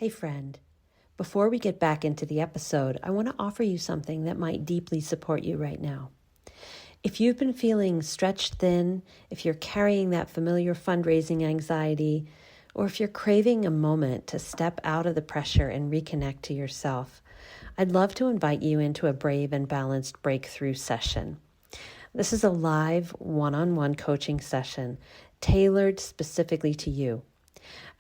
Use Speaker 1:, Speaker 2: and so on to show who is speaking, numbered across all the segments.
Speaker 1: Hey friend, before we get back into the episode, I want to offer you something that might deeply support you right now. If you've been feeling stretched thin, if you're carrying that familiar fundraising anxiety, or if you're craving a moment to step out of the pressure and reconnect to yourself, I'd love to invite you into a brave and balanced breakthrough session. This is a live one-on-one coaching session tailored specifically to you.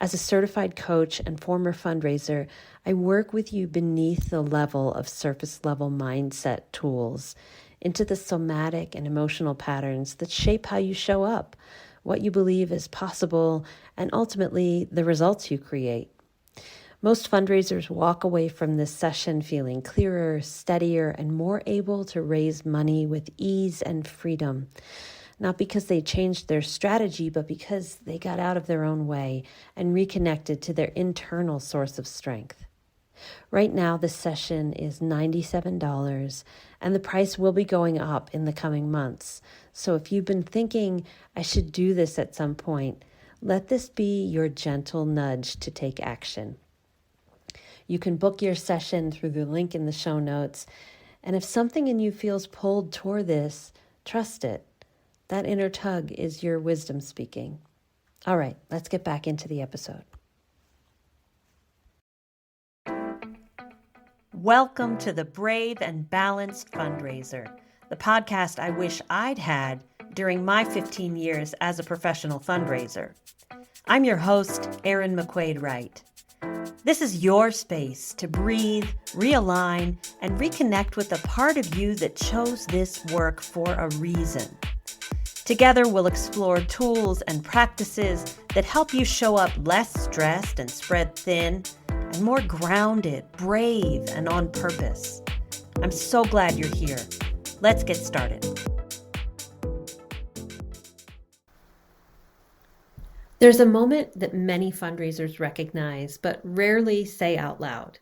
Speaker 1: As a certified coach and former fundraiser, I work with you beneath the level of surface level mindset tools into the somatic and emotional patterns that shape how you show up, what you believe is possible, and ultimately the results you create. Most fundraisers walk away from this session feeling clearer, steadier, and more able to raise money with ease and freedom. Not because they changed their strategy, but because they got out of their own way and reconnected to their internal source of strength. Right now, this session is $97, and the price will be going up in the coming months. So if you've been thinking, I should do this at some point, let this be your gentle nudge to take action. You can book your session through the link in the show notes, and if something in you feels pulled toward this, trust it. That inner tug is your wisdom speaking. All right, let's get back into the episode. Welcome to the Brave and Balanced Fundraiser, the podcast I wish I'd had during my 15 years as a professional fundraiser. I'm your host, Erin McQuade-Wright. This is your space to breathe, realign, and reconnect with the part of you that chose this work for a reason. Together, we'll explore tools and practices that help you show up less stressed and spread thin, and more grounded, brave, and on purpose. I'm so glad you're here. Let's get started. There's a moment that many fundraisers recognize, but rarely say out loud.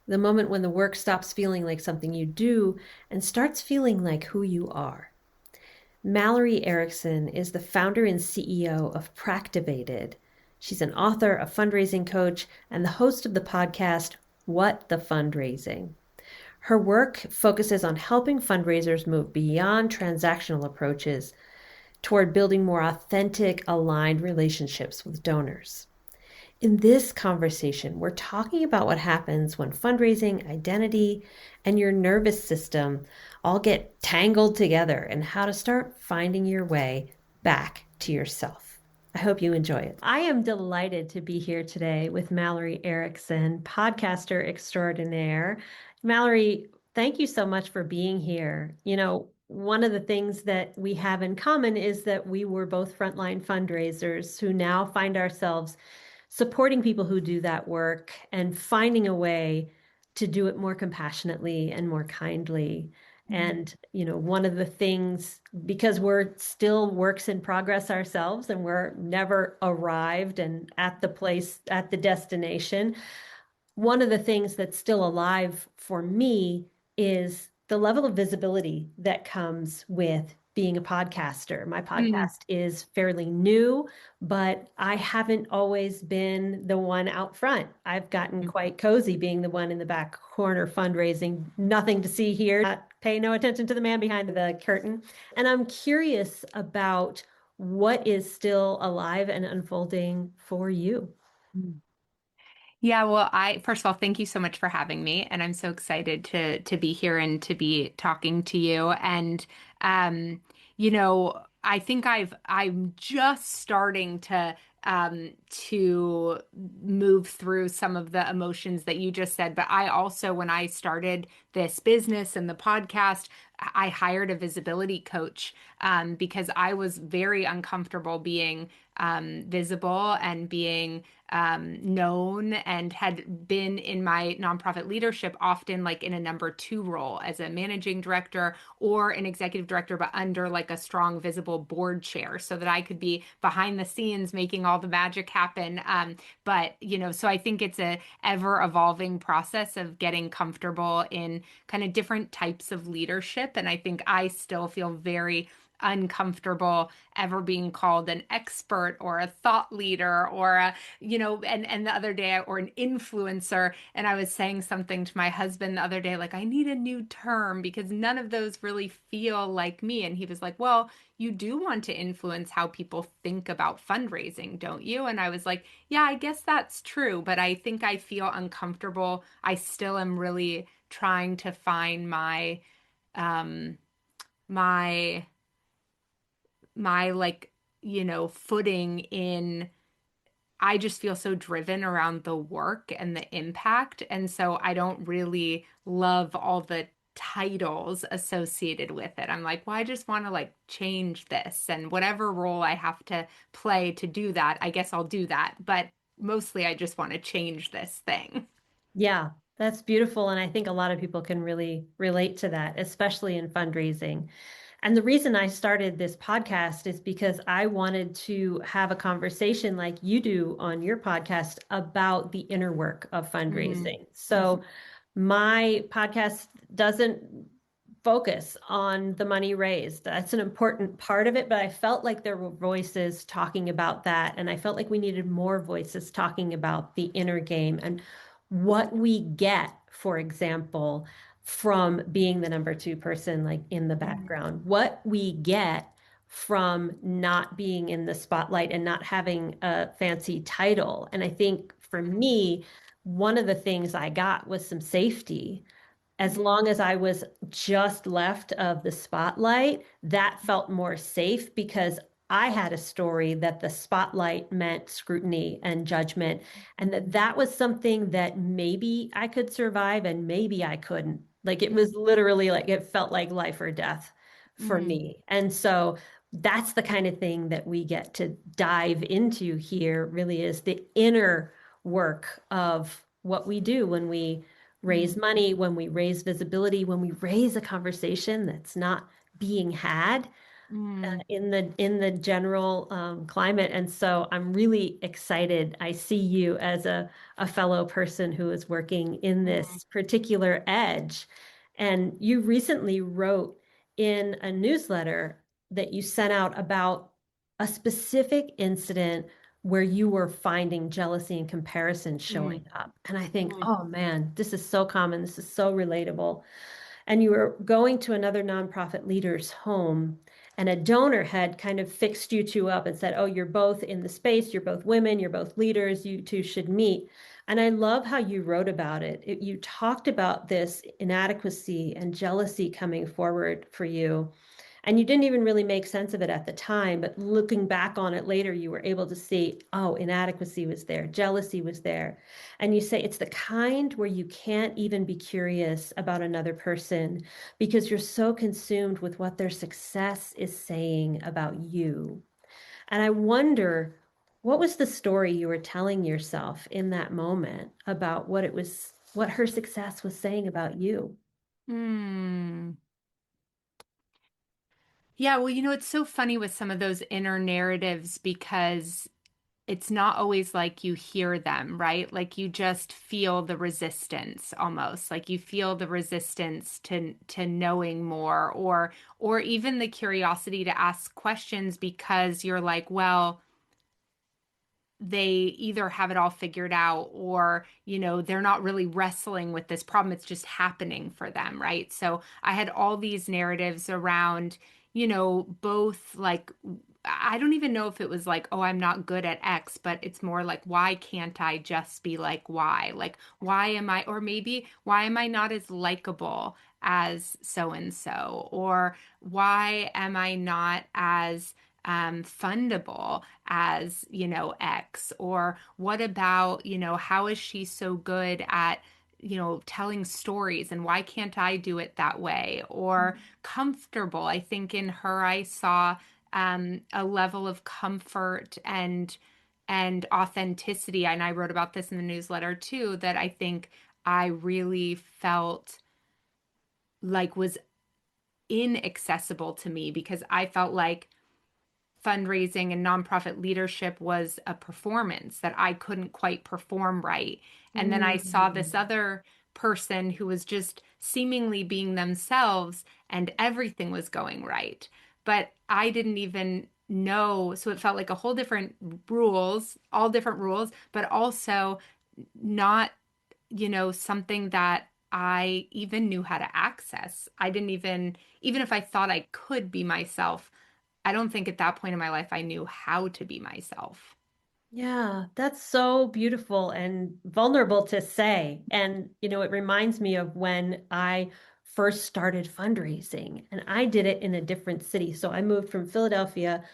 Speaker 1: The moment when the work stops feeling like something you do and starts feeling like who you are. Mallory Erickson is the founder and CEO of Practivated. She's an author, a fundraising coach, and the host of the podcast, What the Fundraising. Her work focuses on helping fundraisers move beyond transactional approaches toward building more authentic, aligned relationships with donors. In this conversation, we're talking about what happens when fundraising, identity, and your nervous system all get tangled together and how to start finding your way back to yourself. I hope you enjoy it. I am delighted to be here today with Mallory Erickson, podcaster extraordinaire. Mallory, thank you so much for being here. You know, one of the things that we have in common is that we were both frontline fundraisers who now find ourselves supporting people who do that work and finding a way to do it more compassionately and more kindly. And, you know, one of the things, because we're still works in progress ourselves and we're never arrived and at the place, at the destination, one of the things that's still alive for me is the level of visibility that comes with being a podcaster. My podcast is fairly new, but I haven't always been the one out front. I've gotten quite cozy being the one in the back corner fundraising, nothing to see here, pay no attention to the man behind the curtain. And I'm curious about what is still alive and unfolding for you.
Speaker 2: Yeah, well, first of all, thank you so much for having me, and I'm so excited to be here and to be talking to you. And um, I think I'm just starting to move through some of the emotions that you just said. But I also, when I started this business and the podcast, I hired a visibility coach because I was very uncomfortable being visible and being known, and had been in my nonprofit leadership often like in a number 2 role as a managing director or an executive director, but under like a strong visible board chair so that I could be behind the scenes making all the magic happen. But, so I think it's a ever evolving process of getting comfortable in kind of different types of leadership. And I think I still feel very uncomfortable ever being called an expert or a thought leader or a, and the other day, or an influencer. And I was saying something to my husband the other day, like, I need a new term because none of those really feel like me. And he was like, well, you do want to influence how people think about fundraising, don't you? And I was like, yeah, I guess that's true, but I think I feel uncomfortable. I still am really trying to find um my my like, footing in. I just feel so driven around the work and the impact. And so I don't really love all the titles associated with it. I'm like, well, I just want to like change this, and whatever role I have to play to do that, I guess I'll do that. But mostly I just want to change this thing.
Speaker 1: Yeah, that's beautiful. And I think a lot of people can really relate to that, especially in fundraising. And the reason I started this podcast is because I wanted to have a conversation like you do on your podcast about the inner work of
Speaker 2: Mm,
Speaker 1: fundraising.
Speaker 2: mm,
Speaker 1: So my podcast doesn't focus on the money raised. That's an important part of it, but I felt like there were voices talking about that. And I felt like we needed more voices talking about the inner game and what we get, for example, from being the number two person, like in the
Speaker 2: mm,
Speaker 1: background, what we get from not being in the spotlight and not having a fancy title. And I think for me, one of the things I got was some safety. As
Speaker 2: mm,
Speaker 1: long as I was just left of the spotlight, that felt more safe because I had a story that the spotlight meant scrutiny and judgment, and that was something that maybe I could survive and maybe I couldn't. Like it was literally like it felt like life or death for
Speaker 2: mm,
Speaker 1: me. And so that's the kind of thing that we get to dive into here, really is the inner work of what we do when we raise
Speaker 2: mm,
Speaker 1: money, when we raise visibility, when we raise a conversation that's not being had
Speaker 2: mm,
Speaker 1: in the general climate. And so I'm really excited. I see you as a fellow person who is working in
Speaker 2: mm,
Speaker 1: this particular edge. And you recently wrote in a newsletter that you sent out about a specific incident where you were finding jealousy and comparison showing
Speaker 2: mm,
Speaker 1: up. And I think,
Speaker 2: mm,
Speaker 1: oh man, this is so common. This is so relatable. And you were going to another nonprofit leader's home, and a donor had kind of fixed you two up and said, oh, you're both in the space, you're both women, you're both leaders, you two should meet. And I love how you wrote about it. You talked about this inadequacy and jealousy coming forward for you. And you didn't even really make sense of it at the time, but looking back on it later, you were able to see, oh, inadequacy was there, jealousy was there. And you say it's the kind where you can't even be curious about another person because you're so consumed with what their success is saying about you. And I wonder, what was the story you were telling yourself in that moment about what it was, what her success was saying about you?
Speaker 2: mm. Yeah, well, it's so funny with some of those inner narratives because it's not always like you hear them, right? Like you just feel the resistance almost. Like you feel the resistance to knowing more, or even the curiosity to ask questions because you're like, well, they either have it all figured out, or they're not really wrestling with this problem, it's just happening for them, right? So I had all these narratives around, both like, I don't even know if it was like, oh, I'm not good at X, but it's more like, why can't I just be like Y? Like, why am I, or maybe why am I not as likable as so and so, or why am I not as fundable as, X? Or what about, how is she so good at, telling stories, and why can't I do it that way? Or comfortable. I think in her, I saw a level of comfort and authenticity. And I wrote about this in the newsletter too, that I think I really felt like was inaccessible to me because I felt like fundraising and nonprofit leadership was a performance that I couldn't quite perform right. And then I saw
Speaker 1: Mm.
Speaker 2: this other person who was just seemingly being themselves and everything was going right. but I didn't even know. So it felt like a whole different rules, all different rules, but also not, something that I even knew how to access. I didn't even if I thought I could be myself, I don't think at that point in my life I knew how to be myself.
Speaker 1: Yeah, that's so beautiful and vulnerable to say. And, it reminds me of when I first started fundraising and I did it in a different city. So I moved from Philadelphia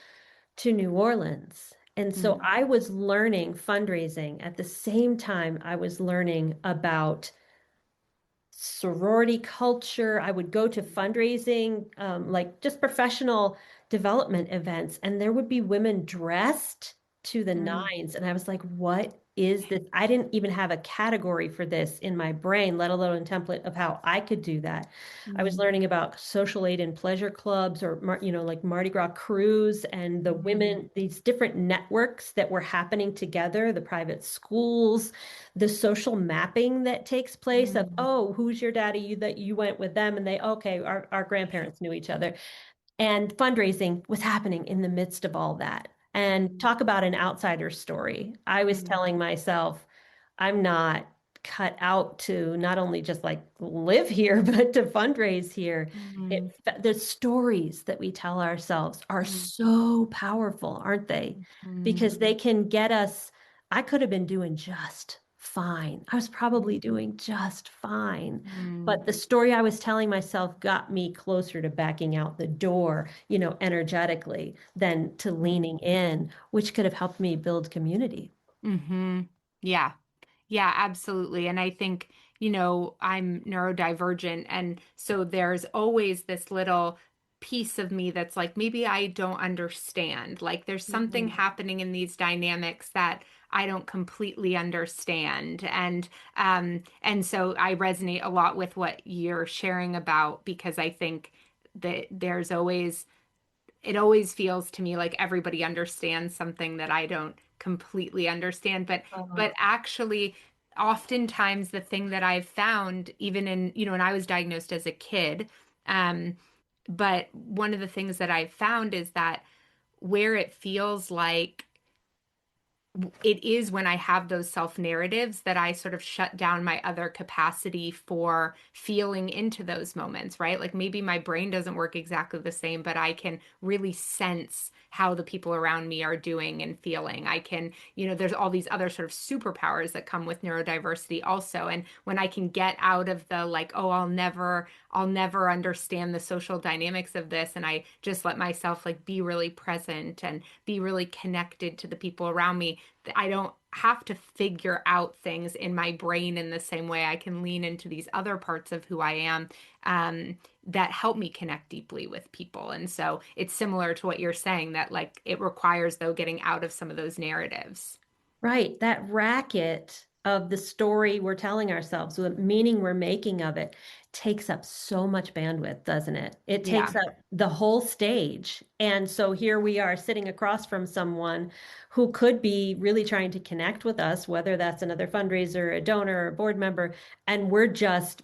Speaker 1: to New Orleans. And so
Speaker 2: Mm,
Speaker 1: I was learning fundraising at the same time I was learning about sorority culture. I would go to fundraising, like just professional development events, and there would be women dressed to the
Speaker 2: mm,
Speaker 1: nines. And I was like, what is this? I didn't even have a category for this in my brain, let alone a template of how I could do that. I was
Speaker 2: mm,
Speaker 1: learning about social aid and pleasure clubs or, like Mardi Gras cruise and the
Speaker 2: mm,
Speaker 1: women, these different networks that were happening together, the private schools, the social mapping that takes place of,
Speaker 2: mm,
Speaker 1: oh, who's your daddy that you went with them and they, okay, our grandparents knew each other. And fundraising was happening in the midst of all that. And
Speaker 2: mm,
Speaker 1: talk about an outsider story. I was
Speaker 2: mm,
Speaker 1: telling myself, I'm not cut out to not only just like live here, but to fundraise here.
Speaker 2: mm,
Speaker 1: The stories that we tell ourselves are
Speaker 2: mm,
Speaker 1: so powerful, aren't they?
Speaker 2: mm,
Speaker 1: Because they can get us. I could have been doing just fine. I was probably
Speaker 2: mm,
Speaker 1: doing just fine.
Speaker 2: mm,
Speaker 1: But the story I was telling myself got me closer to backing out the door, energetically than to leaning in, which could have helped me build community.
Speaker 2: mm-hmm. Yeah. Yeah, absolutely. And I think, I'm neurodivergent. And so there's always this little piece of me that's like, maybe I don't understand. Like there's something
Speaker 1: Mhm.
Speaker 2: happening in these dynamics that I don't completely understand. And so I resonate a lot with what you're sharing about because I think that it always feels to me like everybody understands something that I don't completely understand. But actually, oftentimes the thing that I've found, even in, when I was diagnosed as a kid, um, but one of the things that I've found is that where it feels like it is when I have those self narratives that I sort of shut down my other capacity for feeling into those moments, right? Like maybe my brain doesn't work exactly the same, but I can really sense how the people around me are doing and feeling. I can, there's all these other sort of superpowers that come with neurodiversity also. And when I can get out of the like, oh, I'll never understand the social dynamics of this. And I just let myself like be really present and be really connected to the people around me. I don't have to figure out things in my brain in the same way. I can lean into these other parts of who I am that help me connect deeply with people. And so it's similar to what you're saying that like it requires though getting out of some of those narratives.
Speaker 1: Right. That racket of the story we're telling ourselves, the meaning we're making of it, takes up so much bandwidth, doesn't it? It takes
Speaker 2: Yeah.
Speaker 1: up the whole stage. And so here we are sitting across from someone who could be really trying to connect with us, whether that's another fundraiser, a donor, a board member, and we're just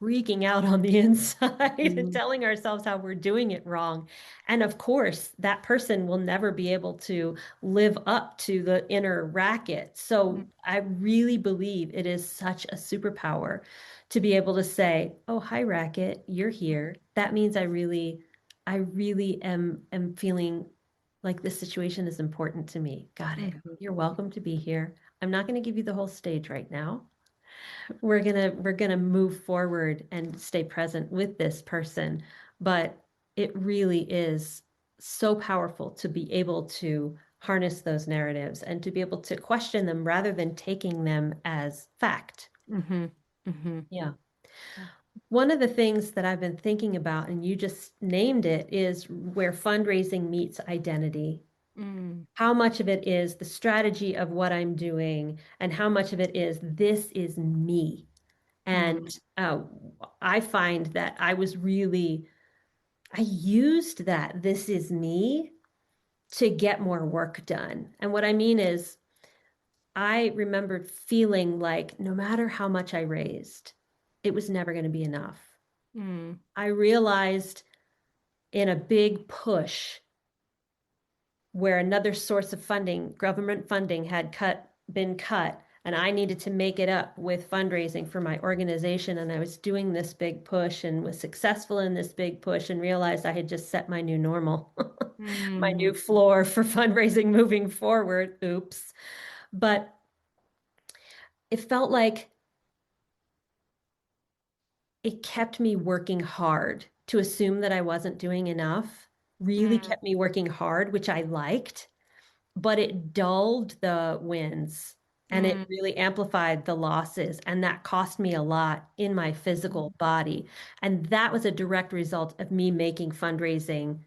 Speaker 1: freaking out on the inside and
Speaker 2: Mhm.
Speaker 1: telling ourselves how we're doing it wrong. And of course, that person will never be able to live up to the inner racket. So I really believe it is such a superpower to be able to say, "Oh, hi, racket, you're here." That means I really am feeling like this situation is important to me. Got it.
Speaker 2: Mhm.
Speaker 1: You're welcome to be here. I'm not going to give you the whole stage right now. We're gonna move forward and stay present with this person, but it really is so powerful to be able to harness those narratives and to be able to question them rather than taking them as fact.
Speaker 2: Mhm. Mhm.
Speaker 1: Yeah. One of the things that I've been thinking about, and you just named it, is where fundraising meets identity.
Speaker 2: Mm.
Speaker 1: How much of it is the strategy of what I'm doing, and how much of it is this is me. And
Speaker 2: Mm.
Speaker 1: I find that I used that this is me to get more work done. And what I mean is, I remembered feeling like no matter how much I raised, it was never going to be enough.
Speaker 2: Mm.
Speaker 1: I realized in a big push where another source of funding, government funding, been cut, and I needed to make it up with fundraising for my organization. And I was doing this big push and was successful in this big push and realized I had just set my new normal, my
Speaker 2: Mm,
Speaker 1: new floor for fundraising moving forward. Oops. But it felt like it kept me working hard. To assume that I wasn't doing enough really
Speaker 2: mm,
Speaker 1: kept me working hard, which I liked, but it dulled the wins and it
Speaker 2: mm,
Speaker 1: really amplified the losses. And that cost me a lot in my physical body. And that was a direct result of me making fundraising,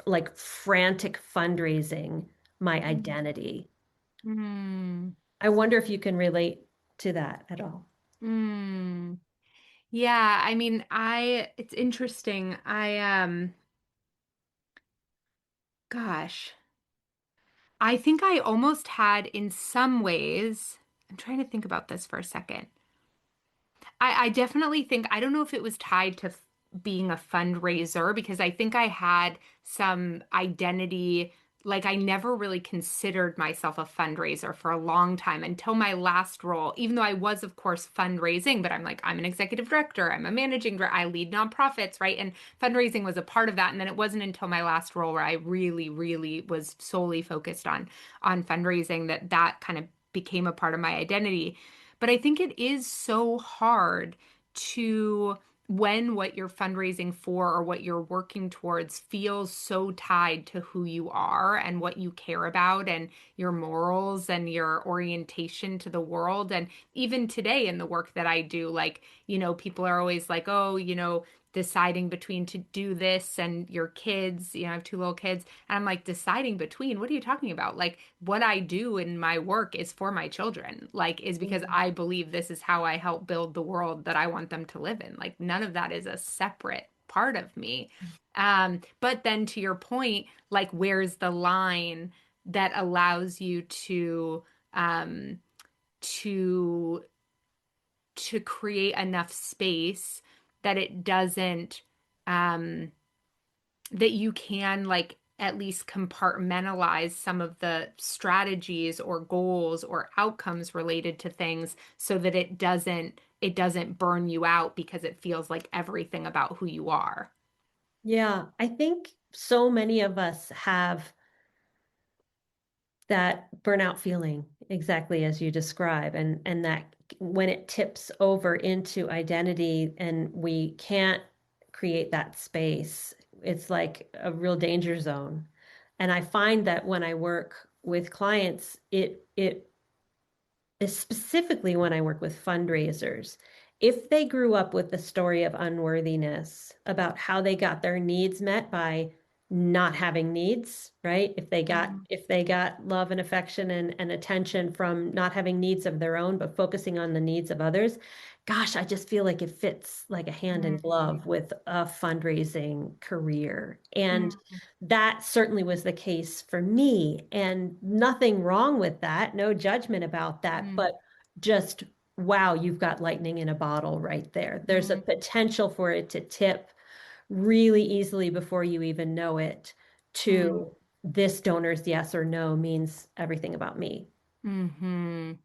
Speaker 1: like frantic fundraising, my
Speaker 2: mm,
Speaker 1: identity.
Speaker 2: mm,
Speaker 1: I wonder if you can relate to that at all.
Speaker 2: mm. Yeah, I mean, it's interesting. Gosh, I think I almost had in some ways, I'm trying to think about this for a second. I definitely think, I don't know if it was tied to being a fundraiser because I think I had some identity. Like, I never really considered myself a fundraiser for a long time until my last role, even though I was, of course, fundraising, but I'm like, I'm an executive director, I'm a managing director, I lead nonprofits, right? And fundraising was a part of that. And then it wasn't until my last role where I really, really was solely focused on fundraising that kind of became a part of my identity. But I think it is so hard to, when what you're fundraising for or what you're working towards feels so tied to who you are and what you care about and your morals and your orientation to the world. And even today in the work that I do, like, people are always like, oh, deciding between to do this and your kids, I have two little kids. And I'm like, deciding between, what are you talking about? Like, what I do in my work is for my children, like, is because
Speaker 1: Mm.
Speaker 2: I believe this is how I help build the world that I want them to live in. Like, none of that is a separate part of me. But then to your point, like, where's the line that allows you um, to to create enough space that it doesn't um that you can, like, at least compartmentalize some of the strategies or goals or outcomes related to things so that it doesn't burn you out because it feels like everything about who you are.
Speaker 1: Yeah, I think so many of us have that burnout feeling exactly as you describe, and that when it tips over into identity and we can't create that space, it's like a real danger zone. And I find that when I work with clients, it specifically when I work with fundraisers, if they grew up with the story of unworthiness about how they got their needs met by not having needs, right?
Speaker 2: Mhm.
Speaker 1: If they got love and affection and attention from not having needs of their own, but focusing on the needs of others, gosh, I just feel like it fits like a hand in
Speaker 2: Mhm.
Speaker 1: glove with a fundraising career. And
Speaker 2: Mhm.
Speaker 1: that certainly was the case for me, and nothing wrong with that, no judgment about that,
Speaker 2: Mhm.
Speaker 1: but just wow, you've got lightning in a bottle right there. There's a potential for it to tip really easily before you even know it
Speaker 2: Mhm.
Speaker 1: to this donor's yes or no means everything about me.
Speaker 2: Mhm.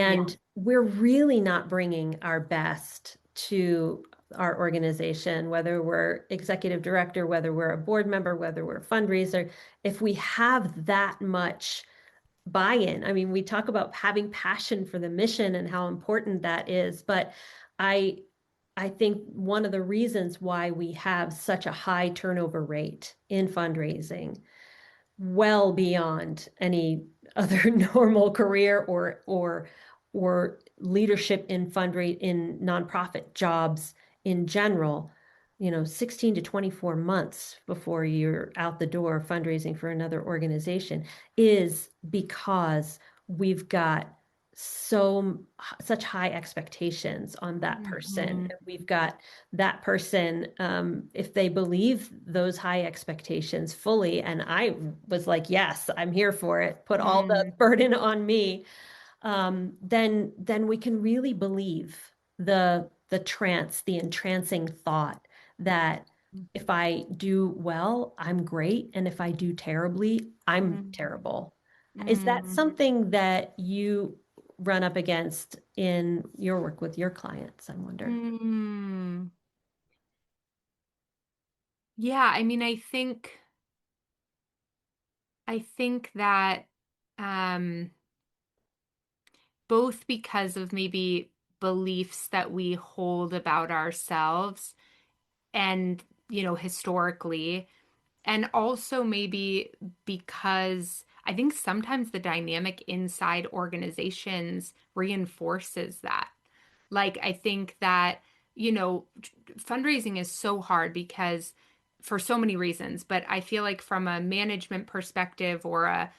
Speaker 2: Yeah.
Speaker 1: And we're really not bringing our best to our organization, whether we're executive director, whether we're a board member, whether we're a fundraiser, if we have that much buy-in. I mean, we talk about having passion for the mission and how important that is, but I I think one of the reasons why we have such a high turnover rate in fundraising, well beyond any other normal career or leadership in fundraise in nonprofit jobs in general, 16 to 24 months before you're out the door fundraising for another organization is because we've got so such high expectations on that person.
Speaker 2: Mhm.
Speaker 1: We've got that person, if they believe those high expectations fully, and I was like, yes, I'm here for it, put all the
Speaker 2: Mhm.
Speaker 1: burden on me, then we can really believe the entrancing thought that. If I do well, I'm great. And if I do terribly, I'm
Speaker 2: Mm,
Speaker 1: terrible. Is that
Speaker 2: mm,
Speaker 1: something that you run up against in your work with your clients? I wonder.
Speaker 2: mm. Yeah, I mean, I think that um both because of maybe beliefs that we hold about ourselves and, historically, and also maybe because I think sometimes the dynamic inside organizations reinforces that. Like, I think that, fundraising is so hard because for so many reasons, but I feel like from a management perspective or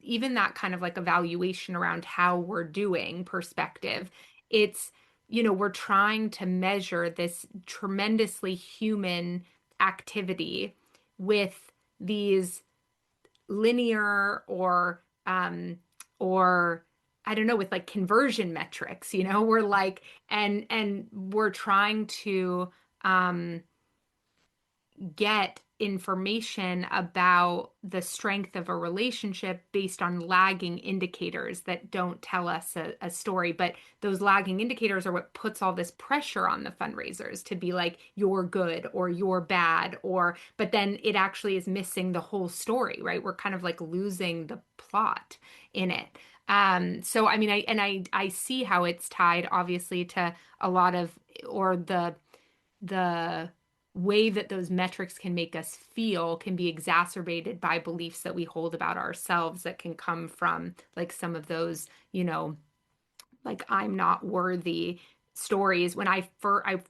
Speaker 2: even that kind of like evaluation around how we're doing perspective, it's, we're trying to measure this tremendously human activity with these linear or I don't know, with like conversion metrics, we're like, and we're trying to um get information about the strength of a relationship based on lagging indicators that don't tell us a story. But those lagging indicators are what puts all this pressure on the fundraisers to be like, you're good or you're bad, but then it actually is missing the whole story, right? We're kind of like losing the plot in it. So I mean, I see how it's tied obviously to a lot of, or the way that those metrics can make us feel can be exacerbated by beliefs that we hold about ourselves that can come from like some of those, like I'm not worthy stories. When I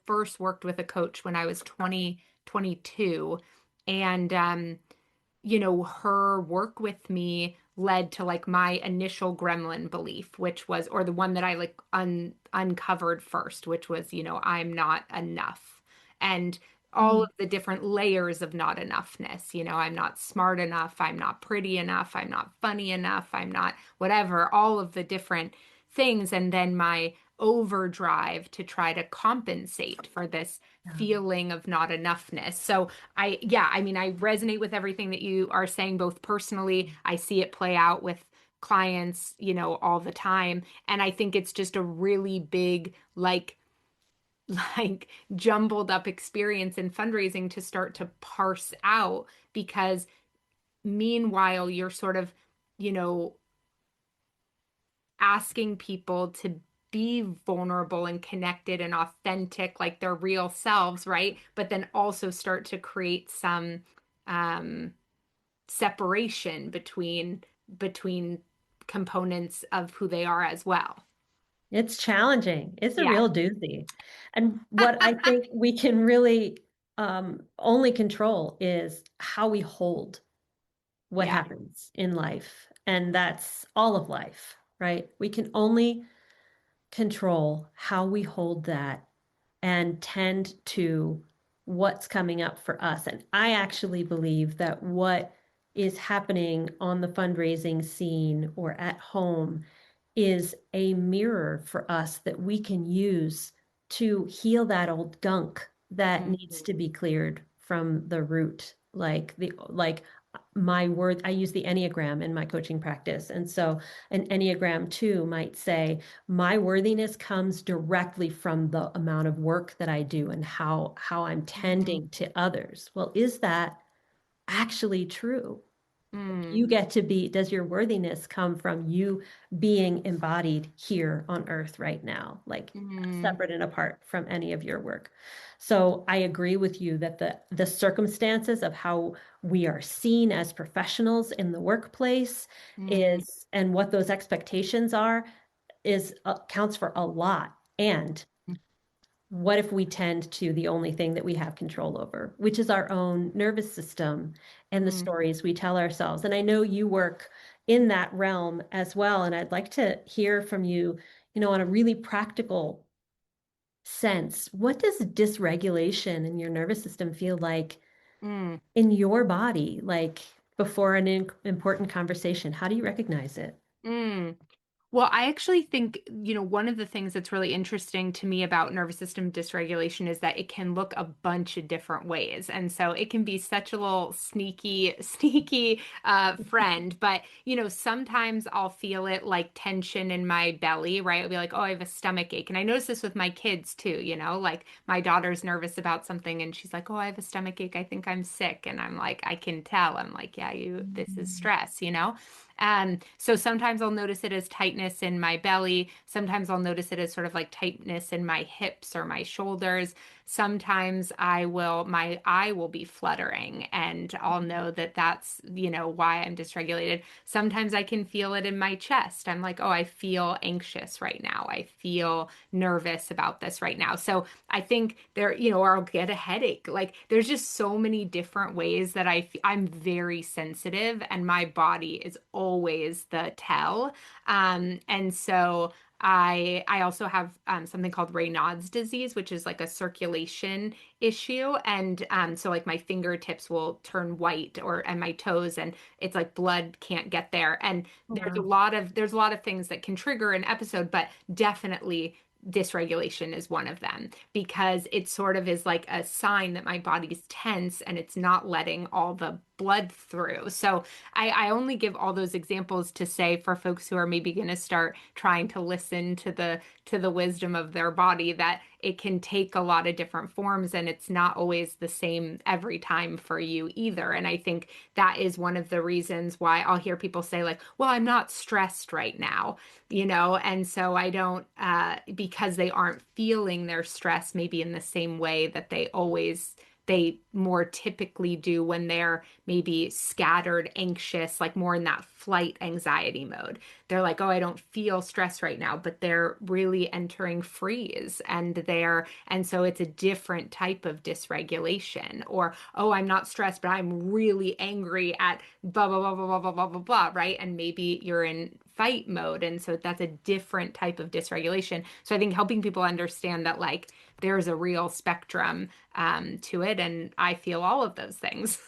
Speaker 2: first worked with a coach when I was 22, and her work with me led to like my initial gremlin belief, which was, or the one that I like uncovered first, which was, I'm not enough. And all of
Speaker 1: Mm.
Speaker 2: the different layers of not enoughness, I'm not smart enough, I'm not pretty enough, I'm not funny enough, I'm not whatever, all of the different things. And then my overdrive to try to compensate for this
Speaker 1: Yeah.
Speaker 2: feeling of not enoughness. So yeah, I mean, I resonate with everything that you are saying, both personally. I see it play out with clients, all the time. And I think it's just a really big, like, like jumbled up experience in fundraising to start to parse out because meanwhile, you're sort of, you know, asking people to be vulnerable and connected and authentic, like their real selves, right? But then also start to create some um, separation between components of who they are as well.
Speaker 1: It's challenging. It's a
Speaker 2: Yeah.
Speaker 1: real doozy. And what I think we can really only control is how we hold what
Speaker 2: Yeah.
Speaker 1: happens in life. And that's all of life, right? We can only control how we hold that and tend to what's coming up for us. And I actually believe that what is happening on the fundraising scene or at home is a mirror for us that we can use to heal that old gunk that needs to
Speaker 2: Mhm.
Speaker 1: be cleared from the root. Like my word, I use the Enneagram in my coaching practice. And so an Enneagram 2 might say, my worthiness comes directly from the amount of work that I do and how I'm
Speaker 2: Mhm.
Speaker 1: tending to others. Well, is that actually true?
Speaker 2: Mm.
Speaker 1: You get to be, does your worthiness come from you being embodied here on earth right now, like
Speaker 2: Mm.
Speaker 1: separate and apart from any of your work? So I agree with you that the circumstances of how we are seen as professionals in the workplace
Speaker 2: Mm.
Speaker 1: is, and what those expectations are, is counts for a lot. And what if we tend to the only thing that we have control over, which is our own nervous system and the
Speaker 2: Mm.
Speaker 1: stories we tell ourselves? And I know you work in that realm as well. And I'd like to hear from you, on a really practical sense. What does dysregulation in your nervous system feel like
Speaker 2: Mm.
Speaker 1: in your body, like before an important conversation? How do you recognize it?
Speaker 2: Mm. Well, I actually think, one of the things that's really interesting to me about nervous system dysregulation is that it can look a bunch of different ways. And so it can be such a little sneaky, sneaky friend. But, sometimes I'll feel it like tension in my belly, right? I'll be like, oh, I have a stomach ache. And I notice this with my kids too, like my daughter's nervous about something and she's like, oh, I have a stomach ache. I think I'm sick. And I'm like, I can tell. I'm like, yeah, this is
Speaker 1: Mm.
Speaker 2: stress. So sometimes I'll notice it as tightness in my belly. Sometimes I'll notice it as sort of like tightness in my hips or my shoulders. Sometimes my eye will be fluttering and I'll know that that's, why I'm dysregulated. Sometimes I can feel it in my chest. I'm like, oh, I feel anxious right now. I feel nervous about this right now. So I think or I'll get a headache. Like there's just so many different ways that I'm very sensitive and my body is always the tell. And so I also have something called Raynaud's disease, which is like a circulation issue. And so like my fingertips will turn white and my toes, and it's like blood can't get there. And
Speaker 1: Oh,
Speaker 2: there's a
Speaker 1: wow.
Speaker 2: lot of there's a lot of things that can trigger an episode, but definitely dysregulation is one of them because it sort of is like a sign that my body's tense and it's not letting all the blood through. So I only give all those examples to say for folks who are maybe going to start trying to listen to the wisdom of their body that it can take a lot of different forms and it's not always the same every time for you either. And I think that is one of the reasons why I'll hear people say like, well, I'm not stressed right now, and so I don't, because they aren't feeling their stress maybe in the same way that they more typically do when they're maybe scattered, anxious, like more in that flight anxiety mode. They're like, oh, I don't feel stress right now, but they're really entering freeze and so it's a different type of dysregulation. Or, oh, I'm not stressed, but I'm really angry at blah, blah, blah, blah, blah, blah, blah, blah, blah, right? And maybe you're in fight mode. And so that's a different type of dysregulation. So I think helping people understand that like there's a real spectrum to it. And I feel all of those things.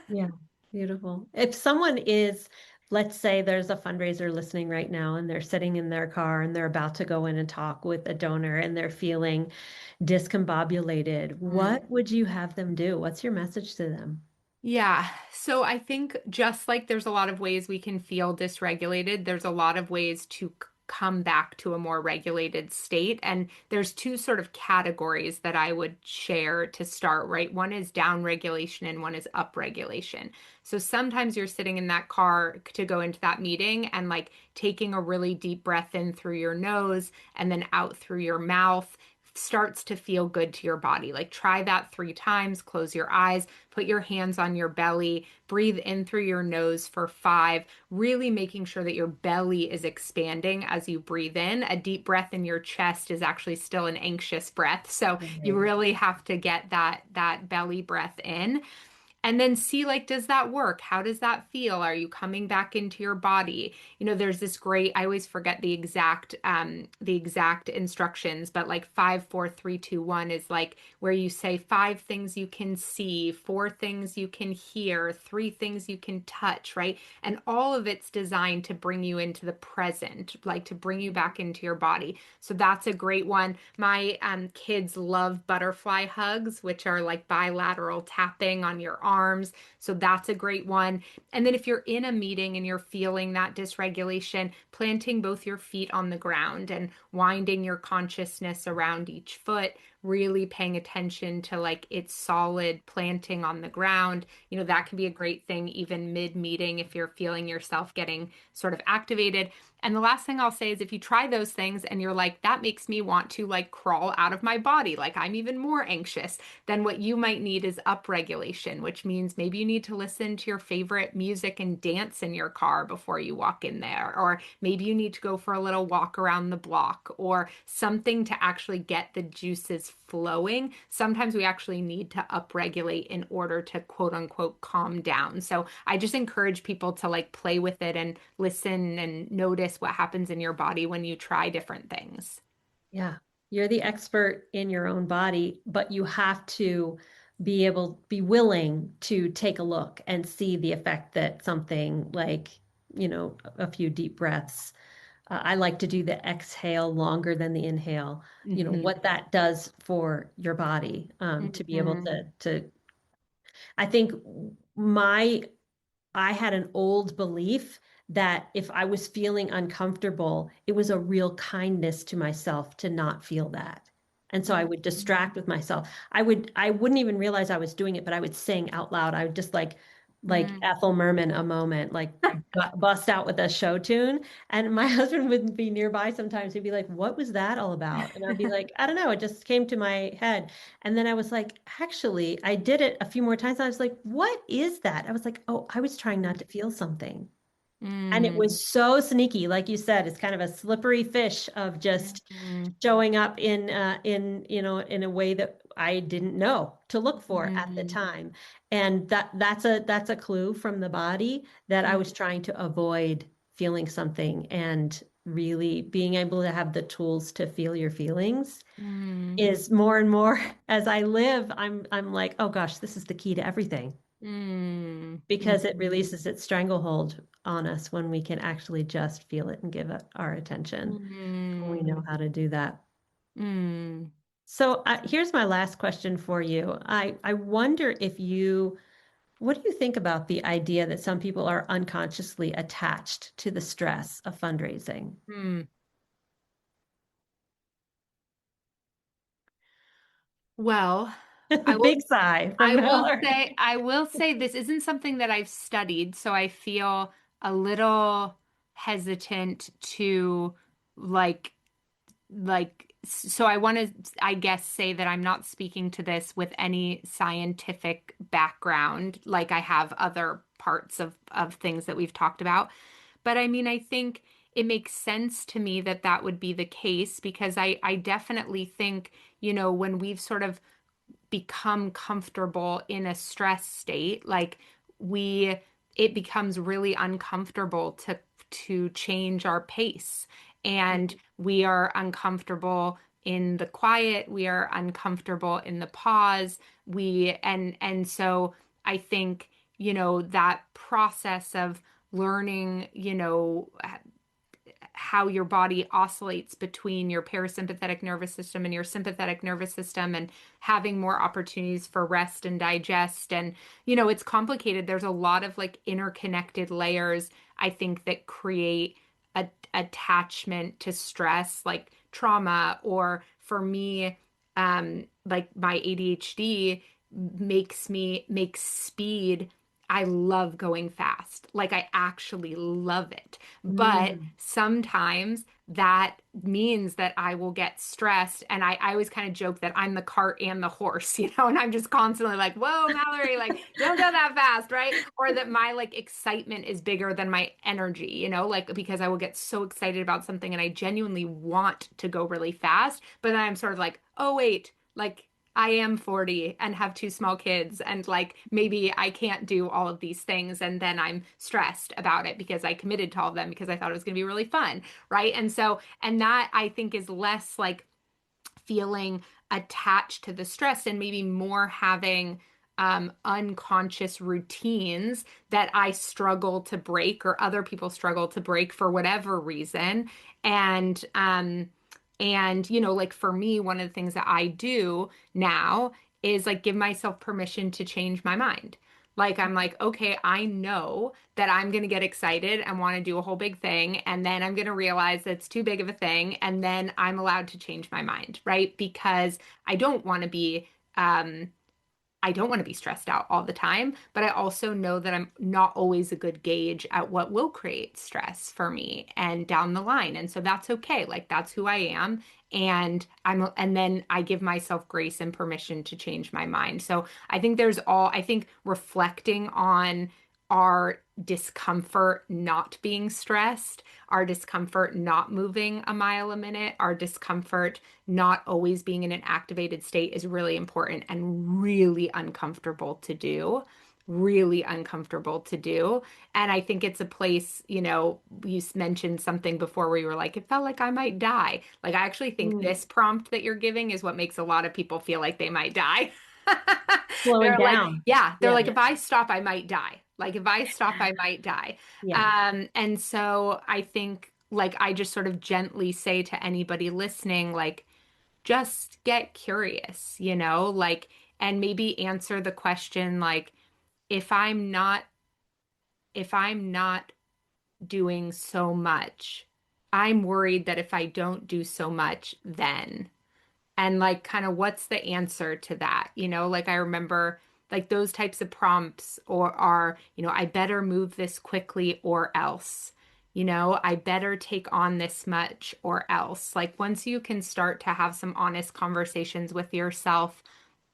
Speaker 1: Yeah, beautiful. If someone is, let's say there's a fundraiser listening right now and they're sitting in their car and they're about to go in and talk with a donor and they're feeling discombobulated,
Speaker 2: Mm.
Speaker 1: what would you have them do? What's your message to them?
Speaker 2: Yeah. So I think just like there's a lot of ways we can feel dysregulated, there's a lot of ways to come back to a more regulated state. And there's two sort of categories that I would share to start, right? One is down regulation and one is up regulation. So sometimes you're sitting in that car to go into that meeting and like taking a really deep breath in through your nose and then out through your mouth starts to feel good to your body. Like try that 3 times, close your eyes, put your hands on your belly, breathe in through your nose for 5, really making sure that your belly is expanding as you breathe in. A deep breath in your chest is actually still an anxious breath. So you
Speaker 1: Right.
Speaker 2: really have to get that belly breath in. And then see, like, does that work? How does that feel? Are you coming back into your body? There's this great, I always forget the exact instructions, but like 5, 4, 3, 2, 1 is like where you say 5 things you can see, 4 things you can hear, 3 things you can touch, right? And all of it's designed to bring you into the present, like to bring you back into your body. So that's a great one. My kids love butterfly hugs, which are like bilateral tapping on your arms. So that's a great one. And then if you're in a meeting and you're feeling that dysregulation, planting both your feet on the ground and winding your consciousness around each foot, really paying attention to like its solid planting on the ground. That can be a great thing even mid-meeting if you're feeling yourself getting sort of activated. And the last thing I'll say is if you try those things and you're like, that makes me want to like crawl out of my body, like I'm even more anxious, then what you might need is upregulation, which means maybe you need to listen to your favorite music and dance in your car before you walk in there. Or maybe you need to go for a little walk around the block or something to actually get the juices flowing. Sometimes we actually need to upregulate in order to quote unquote calm down. So I just encourage people to like play with it and listen and notice what happens in your body when you try different things.
Speaker 1: Yeah. You're the expert in your own body, but you have to be willing to take a look and see the effect that something like, a few deep breaths I like to do the exhale longer than the inhale. You know,
Speaker 2: Hmm.
Speaker 1: what that does for your body, to be able
Speaker 2: Hmm.
Speaker 1: to, I think my I had an old belief that if I was feeling uncomfortable, it was a real kindness to myself to not feel that. And so I would distract with myself. I wouldn't even realize I was doing it, but I would sing out loud. I would just like
Speaker 2: Hmm.
Speaker 1: Ethel Merman a moment, like bust out with a show tune. And my husband would be nearby sometimes. He'd be like, "What was that all about?" And I'd be like, "I don't know. It just came to my head." And then I was like, actually, I did it a few more times. I was like, what is that? I was like, oh, I was trying not to feel something. And it
Speaker 2: Hmm.
Speaker 1: was so sneaky. Like you said, it's kind of a slippery fish of just
Speaker 2: Hmm.
Speaker 1: showing up in a way that I didn't know to look for at the
Speaker 2: Hmm.
Speaker 1: time. And that's a clue from the body that I was trying to avoid feeling something, and really being able to have the tools to feel your feelings
Speaker 2: Hmm.
Speaker 1: is more and more as I live, I'm like, oh gosh, this is the key to everything,
Speaker 2: Hmm.
Speaker 1: because it
Speaker 2: Hmm.
Speaker 1: releases its stranglehold on us when we can actually just feel it and give it our attention. When we
Speaker 2: Hmm.
Speaker 1: know how to do that.
Speaker 2: Hmm.
Speaker 1: So here's my last question for you. I wonder what do you think about the idea that some people are unconsciously attached to the stress of fundraising?
Speaker 2: Hmm. Well, I will
Speaker 1: Big sigh from Mallory.
Speaker 2: I will say this isn't something that I've studied, so I feel a little hesitant to like so I want to, I guess, say that I'm not speaking to this with any scientific background like I have other parts of things that we've talked about. But I mean, I think it makes sense to me that that would be the case because I definitely think, when we've sort of become comfortable in a stress state, like we it becomes really uncomfortable to change our pace. And we are uncomfortable in the quiet, we are uncomfortable in the pause. And so I think, that process of learning, how your body oscillates between your parasympathetic nervous system and your sympathetic nervous system, and having more opportunities for rest and digest. And, it's complicated. There's a lot of like interconnected layers, I think, that create attachment to stress, like trauma, or for me, like my ADHD makes speed. I love going fast. Like I actually love it. But
Speaker 1: Mm.
Speaker 2: sometimes that means that I will get stressed. And I always kind of joke that I'm the cart and the horse, and I'm just constantly like, whoa, Mallory, like, don't go that fast, right? Or that my like excitement is bigger than my energy, like because I will get so excited about something and I genuinely want to go really fast. But then I'm sort of like, oh, wait, like, I am 40 and have two small kids, and like maybe I can't do all of these things. And then I'm stressed about it because I committed to all of them because I thought it was going to be really fun. Right. And that I think is less like feeling attached to the stress and maybe more having unconscious routines that I struggle to break or other people struggle to break for whatever reason. And, like for me, one of the things that I do now is like give myself permission to change my mind. Like I'm like, okay, I know that I'm going to get excited and want to do a whole big thing. And then I'm going to realize that's too big of a thing. And then I'm allowed to change my mind, right? Because I don't want to be, um, I don't want to be stressed out all the time, but I also know that I'm not always a good gauge at what will create stress for me and down the line. And so that's okay. Like that's who I am. And then I give myself grace and permission to change my mind. So I think reflecting on our discomfort not being stressed, our discomfort not moving a mile a minute, our discomfort not always being in an activated state is really important and really uncomfortable to do. Really uncomfortable to do. And I think it's a place, you mentioned something before where you were like, it felt like I might die. Like, I actually think
Speaker 1: Mm.
Speaker 2: this prompt that you're giving is what makes a lot of people feel like they might die.
Speaker 1: Slowing
Speaker 2: They're like,
Speaker 1: down.
Speaker 2: yeah, they're
Speaker 1: Yeah.
Speaker 2: like, if I stop, I might die. Like, if I stop, I might die.
Speaker 1: Yeah.
Speaker 2: And so I think like I just sort of gently say to anybody listening, like, just get curious, like, and maybe answer the question, like, if I'm not, if I'm not doing so much, I'm worried that if I don't do so much, then. And like, kind of what's the answer to that? Like I remember like those types of prompts or are, I better move this quickly or else. I better take on this much or else. Like once you can start to have some honest conversations with yourself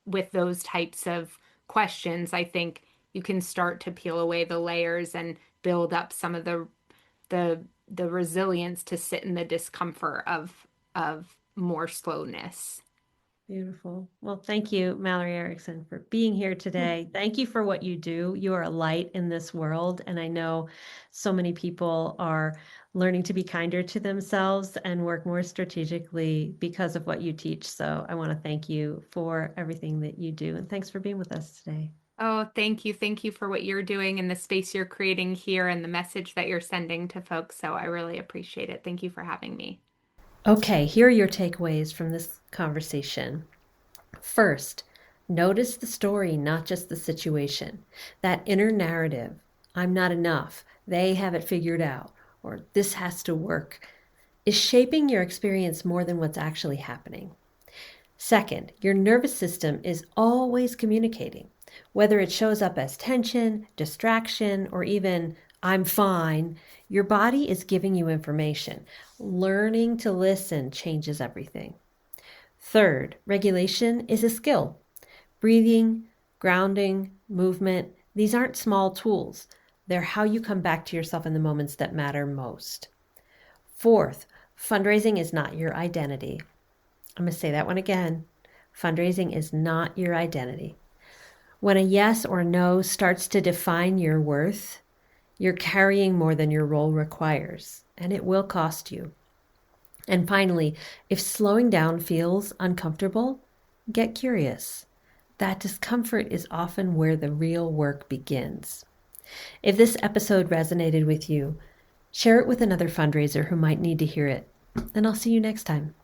Speaker 2: with those types of questions, I think you can start to peel away the layers and build up some of the the resilience to sit in the discomfort of more slowness.
Speaker 1: Beautiful. Well, thank you, Mallory Erickson, for being here today. Thank you for what you do. You are a light in this world. And I know so many people are learning to be kinder to themselves and work more strategically because of what you teach. So I want to thank you for everything that you do. And thanks for being with us today.
Speaker 2: Oh, thank you. Thank you for what you're doing and the space you're creating here and the message that you're sending to folks. So I really appreciate it. Thank you for having me.
Speaker 1: Okay, here are your takeaways from this conversation. First, notice the story, not just the situation. That inner narrative, I'm not enough, they have it figured out, or this has to work, is shaping your experience more than what's actually happening. Second, your nervous system is always communicating, whether it shows up as tension, distraction, or even I'm fine. Your body is giving you information. Learning to listen changes everything. Third, regulation is a skill. Breathing, grounding, movement, these aren't small tools. They're how you come back to yourself in the moments that matter most. Fourth, fundraising is not your identity. I'm going to say that one again. Fundraising is not your identity. When a yes or no starts to define your worth, you're carrying more than your role requires, and it will cost you. And finally, if slowing down feels uncomfortable, get curious. That discomfort is often where the real work begins. If this episode resonated with you, share it with another fundraiser who might need to hear it. And I'll see you next time.